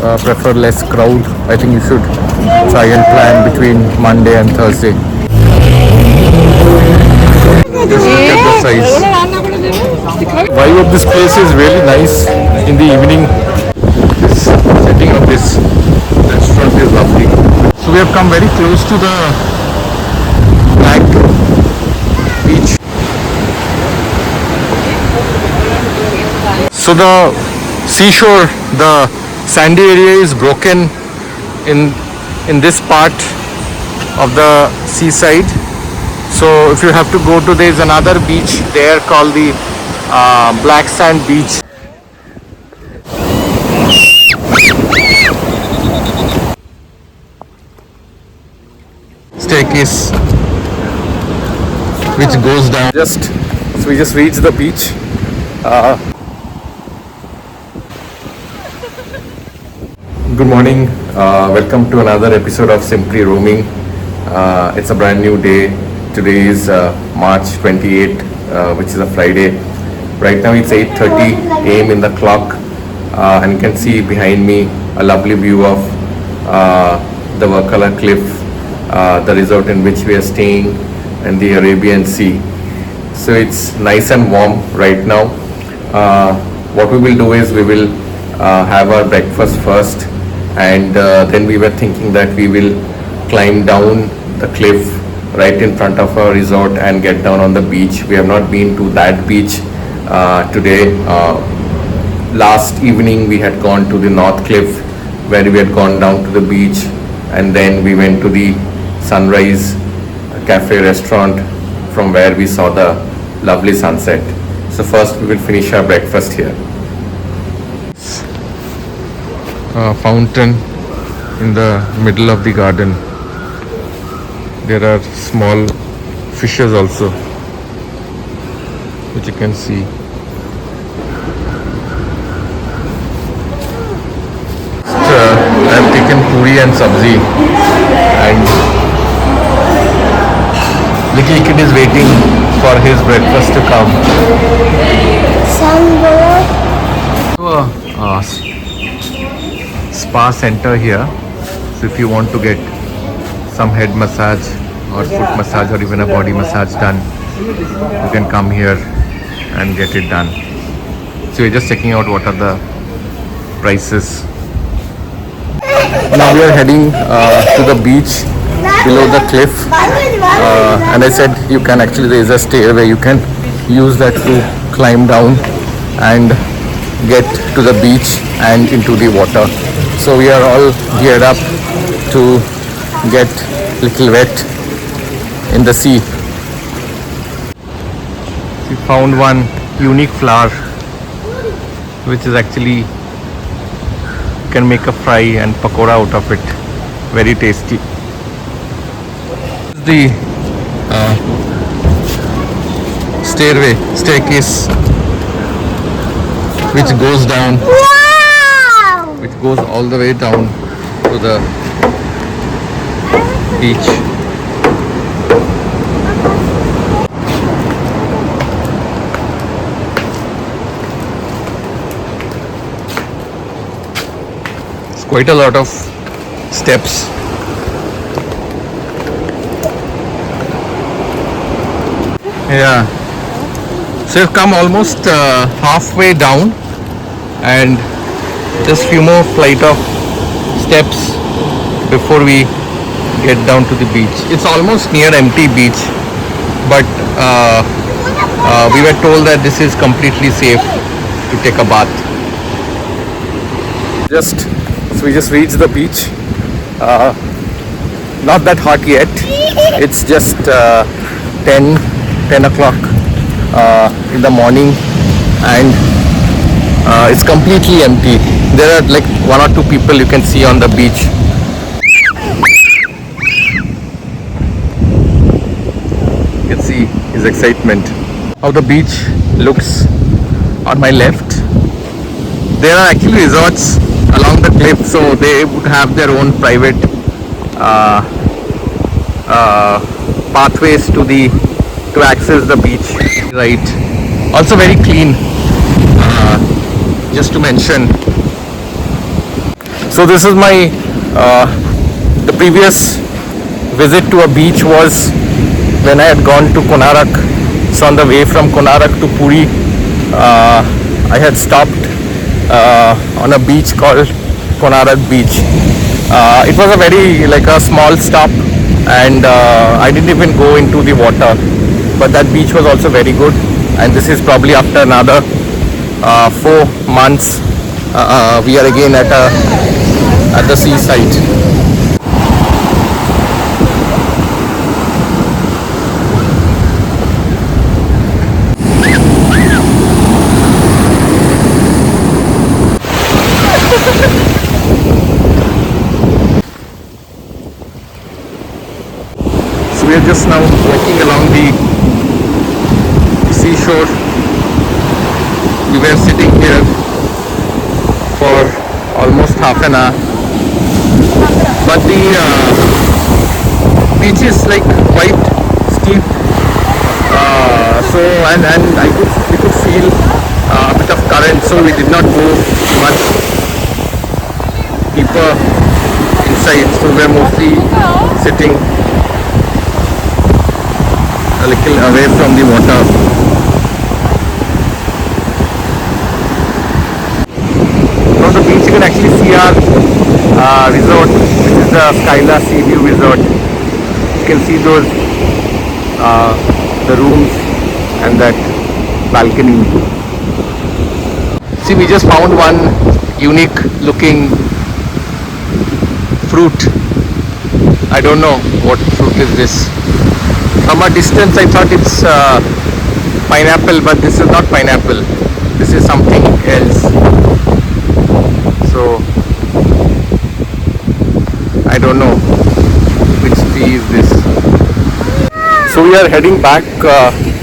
prefer less crowd, I think you should try and plan between Monday and Thursday. Just look at the size. Vibe of this place is really nice in the evening. This setting of this restaurant is lovely. So we have come very close to the black beach. So the seashore, the sandy area is broken in this part of the seaside. So if you have to go to, there is another beach there called the black sand beach. Staircase which goes down. So we just reached the beach. Good morning. Welcome to another episode of Simply Roaming. It's a brand new day. Today is March 28th, which is a Friday. Right now it's 8:30 a.m. in the clock, and you can see behind me a lovely view of the Varkala cliff, the resort in which we are staying, and the Arabian Sea. So it's nice and warm right now. What we will do is we will have our breakfast first, and then we were thinking that we will climb down the cliff right in front of our resort and get down on the beach. We have not been to that beach today. Last evening we had gone to the North Cliff, where we had gone down to the beach, and then we went to the Sunrise Cafe restaurant, from where we saw the lovely sunset. So first we will finish our breakfast here. A fountain in the middle of the garden. There are small fishes also, which you can see. I have taken puri and sabzi, and little kid is waiting for his breakfast to come. Spa center here. So if you want to get some head massage or foot massage or even a body massage done, you can come here and get it done. So we're just checking out what are the prices. Now we are heading to the beach below the cliff, and I said you can actually, there is a stairway, you can use that to climb down and get to the beach and into the water. So we are all geared up to get little wet in the sea. We found one unique flower, which is actually, you can make a fry and pakora out of it. Very tasty. The staircase which goes down, which goes all the way down to the beach. It's quite a lot of steps. Yeah. So we've come almost halfway down, and just few more flight of steps before we get down to the beach. It's almost near empty beach, but we were told that this is completely safe to take a bath. So we just reached the beach. Not that hot yet. It's just 10 o'clock in the morning, and it's completely empty. There are like one or two people you can see on the beach. You can see his excitement. How the beach looks on my left. There are actually resorts along the cliff, so they would have their own private pathways to access the beach. Right. Also very clean. Just to mention. So this is my the previous visit to a beach was when I had gone to Konarak. So on the way from Konarak to Puri, I had stopped on a beach called Konarak Beach. It was a very like a small stop, and I didn't even go into the water, but that beach was also very good. And this is probably after another 4 months we are again at the seaside. So we are just now walking along the seashore. We were sitting here for almost half an hour, but the beach is like quite steep. So and we could feel a bit of current, so we did not go much deeper inside. So we are mostly sitting a little away from the water. From the beach you can actually see our resort, which is the Skyla Sea View Resort. You can see those the rooms and that balcony. See, we just found one unique looking fruit. I don't know what fruit is this. From a distance I thought it's pineapple, but this is not pineapple. This is something else. So I don't know which tree is this. So we are heading back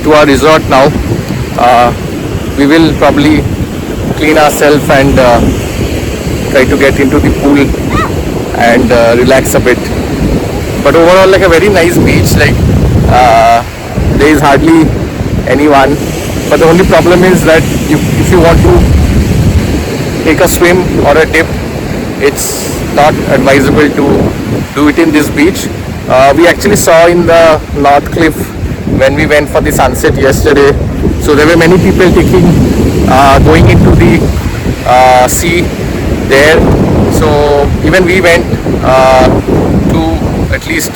to our resort now. We will probably clean ourselves and try to get into the pool and relax a bit. But overall, like a very nice beach. Like there is hardly anyone. But the only problem is that if you want to take a swim or a dip, it's not advisable to do it in this beach. We actually saw in the North Cliff when we went for the sunset yesterday. So there were many people going into the sea there. So even we went to at least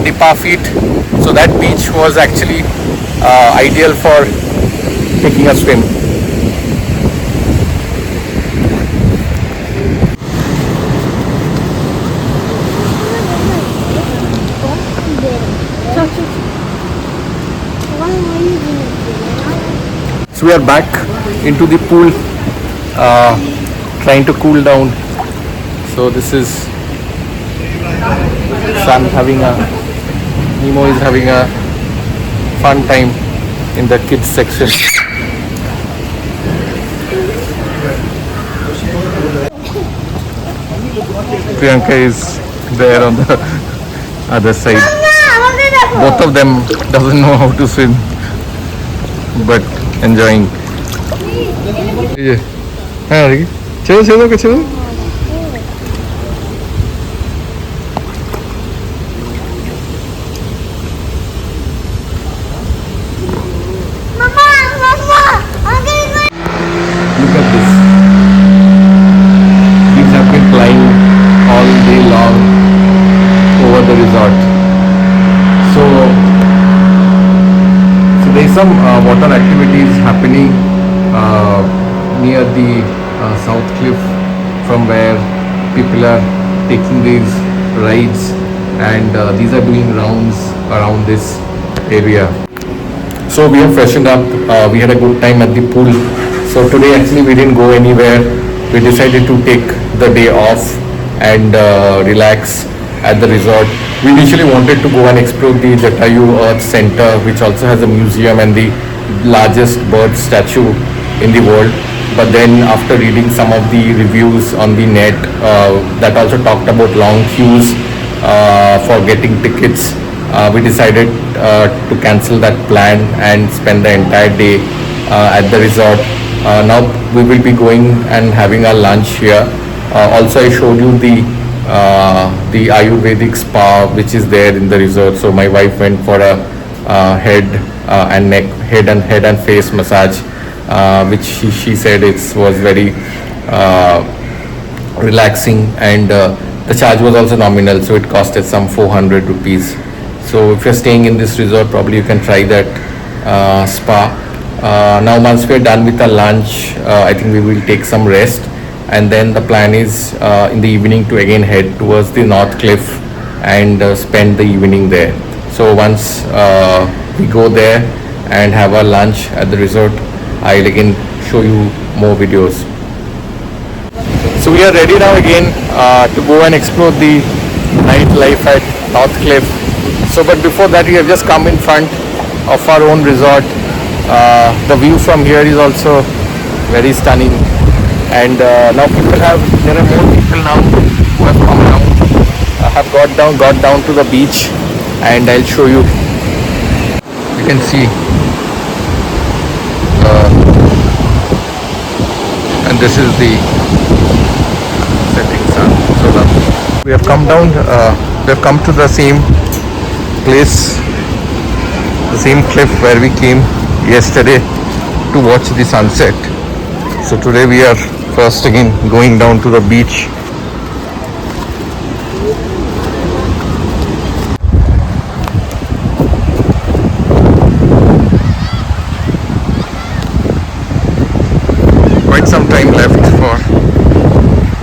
dip our feet. So that beach was actually ideal for taking a swim. So we are back into the pool, trying to cool down. So this is son Nemo is having a fun time in the kids section. Priyanka is there on the other side. Both of them doesn't know how to swim, but enjoying. चलो Look at this. Kids have been flying all day long over the resort. So there is some water activities happening near the South Cliff, from where people are taking these rides, and these are doing rounds around this area. So we have freshened up. We had a good time at the pool. So today actually we didn't go anywhere. We decided to take the day off and relax at the resort. We initially wanted to go and explore the Jatayu Earth Center, which also has a museum and the largest bird statue in the world. But then after reading some of the reviews on the net that also talked about long queues for getting tickets, we decided to cancel that plan and spend the entire day at the resort. Now we will be going and having our lunch here Also, I showed you the Ayurvedic spa which is there in the resort. So my wife went for a head and neck, head and face massage, which she said it was very relaxing, and the charge was also nominal, so it costed some 400 rupees. So if you're staying in this resort, probably you can try that spa. Now once we're done with our lunch, I think we will take some rest, and then the plan is in the evening to again head towards the North Cliff and spend the evening there. So once we go there and have our lunch at the resort, I'll again show you more videos. So we are ready now again to go and explore the nightlife at North Cliff. So but before that, we have just come in front of our own resort. The view from here is also very stunning, and now there are more people now who have come down, have got down to the beach, and I'll show you. You can see, and this is the setting sun. So we have come down, we have come to the same place, the same cliff where we came yesterday to watch the sunset. So today we are first again going down to the beach. Quite some time left for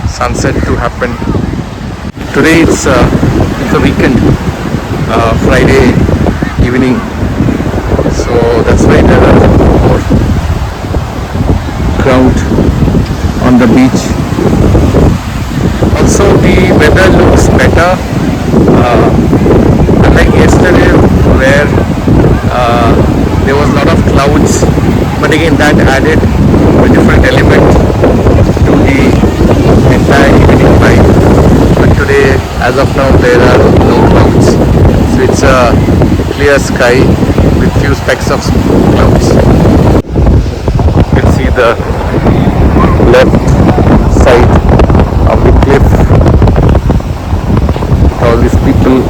sunset to happen. Today it's a weekend, Friday evening, so that's why there are more crowd on the beach. Also the weather looks better, unlike yesterday where there was a lot of clouds, but again that added a different element to the entire evening vibe. But today, as of now, there are no clouds, so it's a clear sky with few specks of clouds. You can see the left side of the cliff, all these people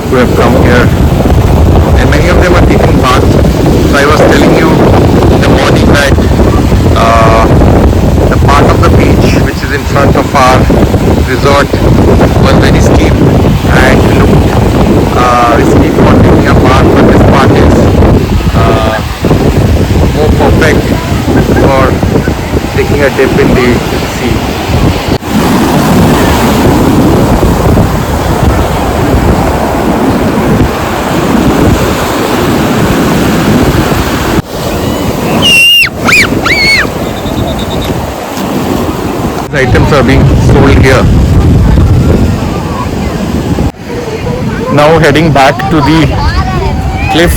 who have come here, and many of them are taking bath. So I was telling you in the morning that the part of the beach which is in front of our resort was very steep and looked risky for taking a bath, but this part is more perfect for taking a dip in the sea. The items are being sold here. Now heading back to the cliff,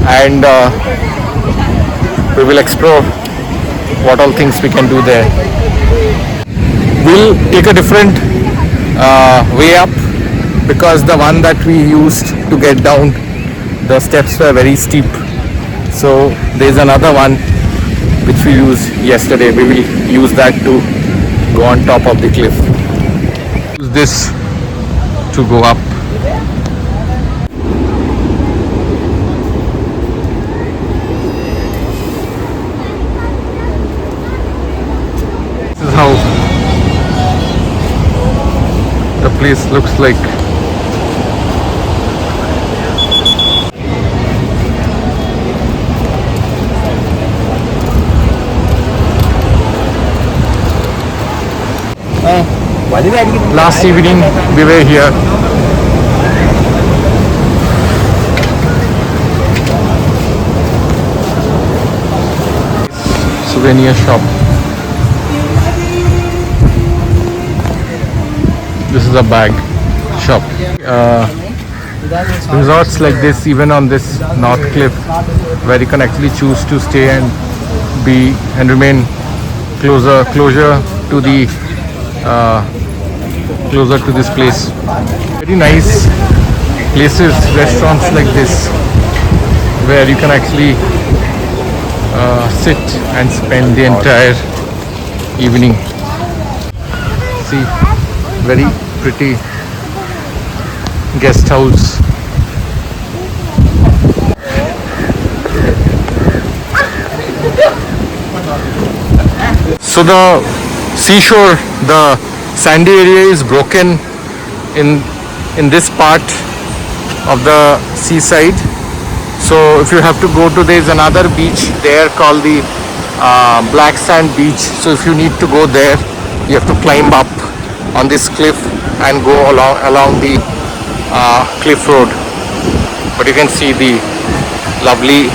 and we will explore what all things we can do there. We'll take a different way up, because the one that we used to get down, the steps were very steep. So there's another one which we used yesterday. We will use that to go on top of the cliff. Use this to go up. This is how the place looks like. Last evening we were here. Souvenir shop. This is a bag shop. Resorts like this, even on this North Cliff, where you can actually choose to stay and remain closer to the closer to this place. Very nice places, restaurants like this, where you can actually sit and spend the entire evening. See, very pretty guest house. So the seashore, the sandy area is broken in this part of the seaside. So if you have to go to, there's another beach there called the black sand beach. So if you need to go there, you have to climb up on this cliff and go along the cliff road. But you can see the lovely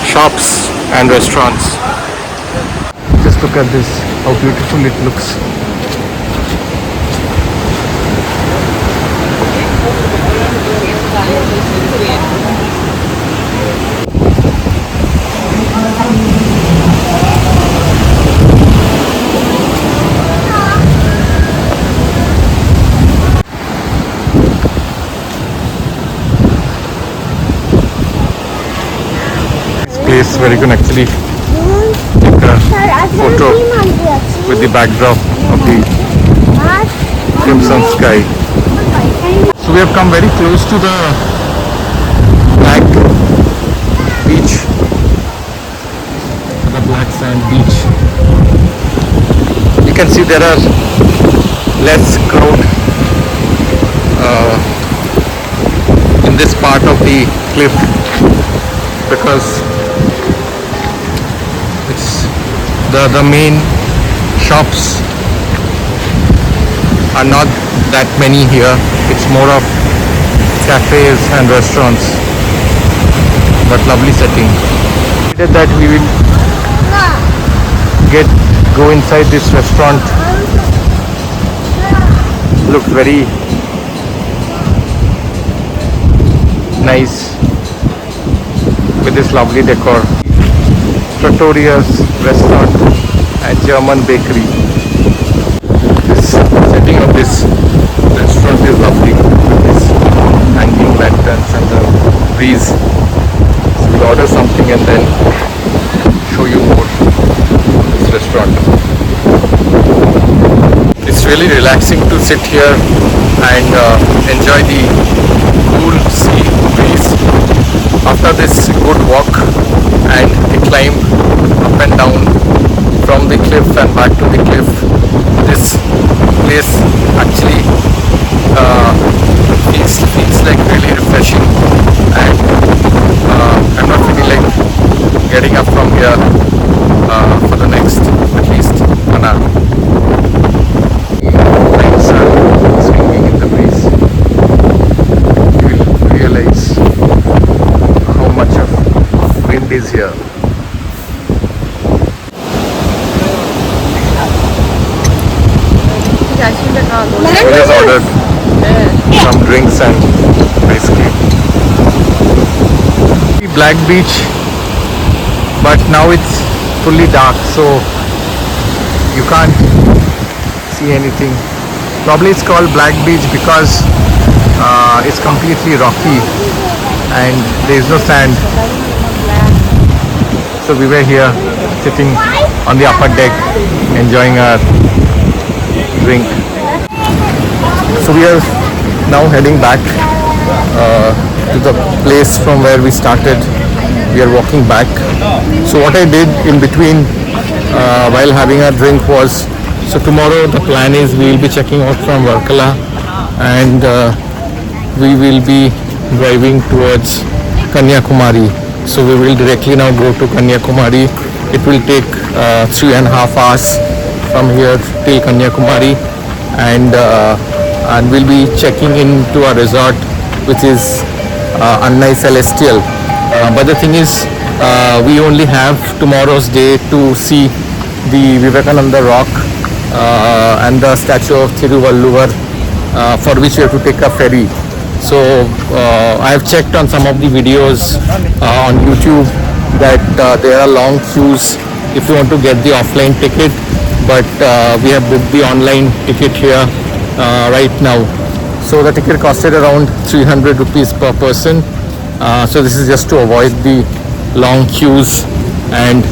shops and restaurants. Just look at this, how beautiful it looks. This place where you can actually take a photo with the backdrop of the crimson sky. So we have come very close to the black beach, the black sand beach. You can see there are less crowd in this part of the cliff because it's the main shops are not that many here. It's more of cafes and restaurants, but lovely setting. That we will go inside this restaurant. Looks very nice with this lovely decor. Trattorias restaurant and German bakery. This setting of this restaurant is lovely. This hanging lanterns and the breeze. So we'll order something and then show you more this restaurant. It's really relaxing to sit here and enjoy the cool sea breeze after this good walk and the climb up and down from the cliff and back to the cliff. This place actually feels like really refreshing, and I'm not feeling like getting up from here for the next at least 1 hour. Lights are swinging in the breeze. You will realize how much of wind is here. We just ordered some drinks and ice cream. Black beach, but now it's fully dark, so you can't see anything. Probably it's called Black Beach because it's completely rocky and there is no sand. So we were here sitting on the upper deck enjoying our drink. So we are now heading back to the place from where we started. We are walking back. So what I did in between while having our drink was, so tomorrow the plan is we will be checking out from Varkala and we will be driving towards Kanyakumari. So we will directly now go to Kanyakumari. It will take 3.5 hours from here till Kanyakumari, and we'll be checking into a resort which is Annai Celestial. But the thing is, we only have tomorrow's day to see the Vivekananda Rock and the statue of Thiruvalluvar, for which we have to take a ferry. So I have checked on some of the videos on YouTube that there are long queues if you want to get the offline ticket, but we have booked the online ticket here right now. So the ticket costed around 300 rupees per person. So this is just to avoid the long queues and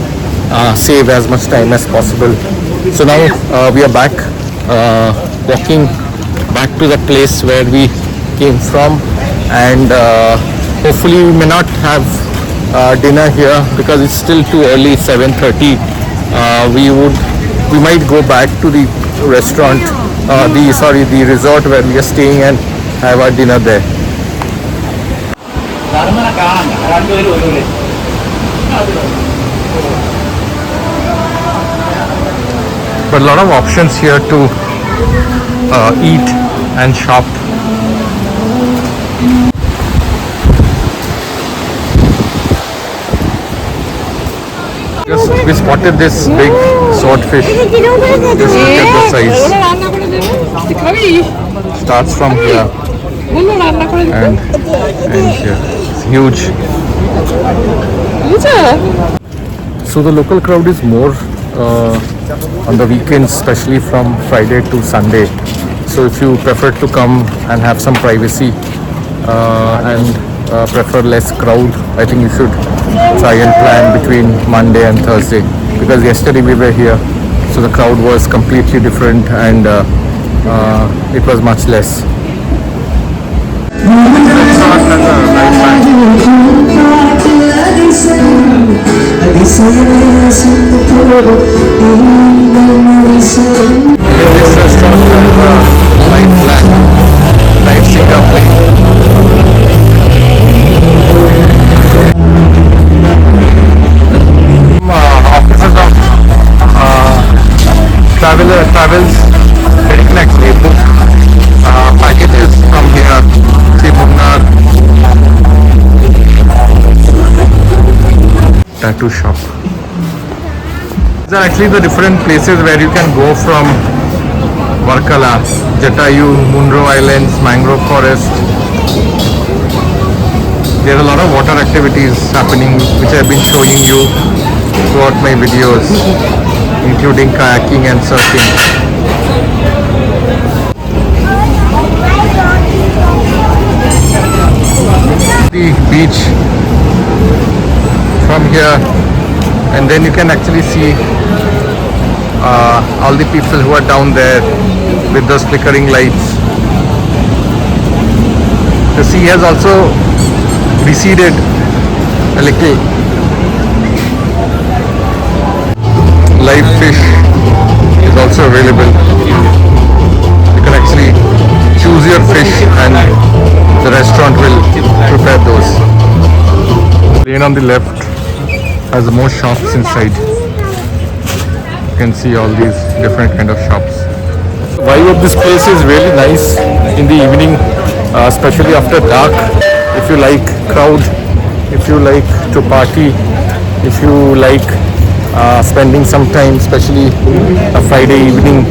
save as much time as possible. So now we are back, walking back to the place where we came from, and hopefully we may not have dinner here because it's still too early, 7:30. We might go back to the restaurant, the resort where we are staying, and have our dinner there. But a lot of options here to eat and shop. Just we spotted this big swordfish. Just look at the size. Starts from here and ends here. It's huge. So the local crowd is more on the weekends, especially from Friday to Sunday. So if you prefer to come and have some privacy and prefer less crowd, I think you should try and plan between Monday and Thursday, because yesterday we were here, so the crowd was completely different and it was much less. This restaurant has a light black, light singer playing. Offices of travels, they can actually book packages from here. See Munnar tattoo shop. These are actually the different places where you can go from Varkala, Jatayu, Munro Islands, Mangrove Forest. There are a lot of water activities happening which I have been showing you throughout my videos, including kayaking and surfing. The beach from here, and then you can actually see all the people who are down there with those flickering lights. The sea has also receded a little. Live fish is also available. You can actually choose your fish and the restaurant will prepare those. The lane on the left has more shops inside. You can see all these different kind of shops. The vibe of this place is really nice in the evening, especially after dark. If you like crowd, if you like to party, if you like spending some time, especially a Friday evening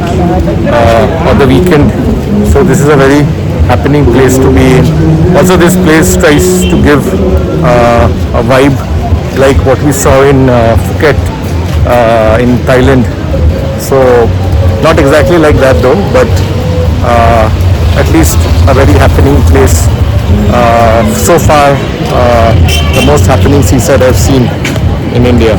or the weekend. So this is a very happening place to be in. Also this place tries to give a vibe like what we saw in Phuket in Thailand. So not exactly like that though, but at least a very happening place. So far the most happening seaside I've seen in India.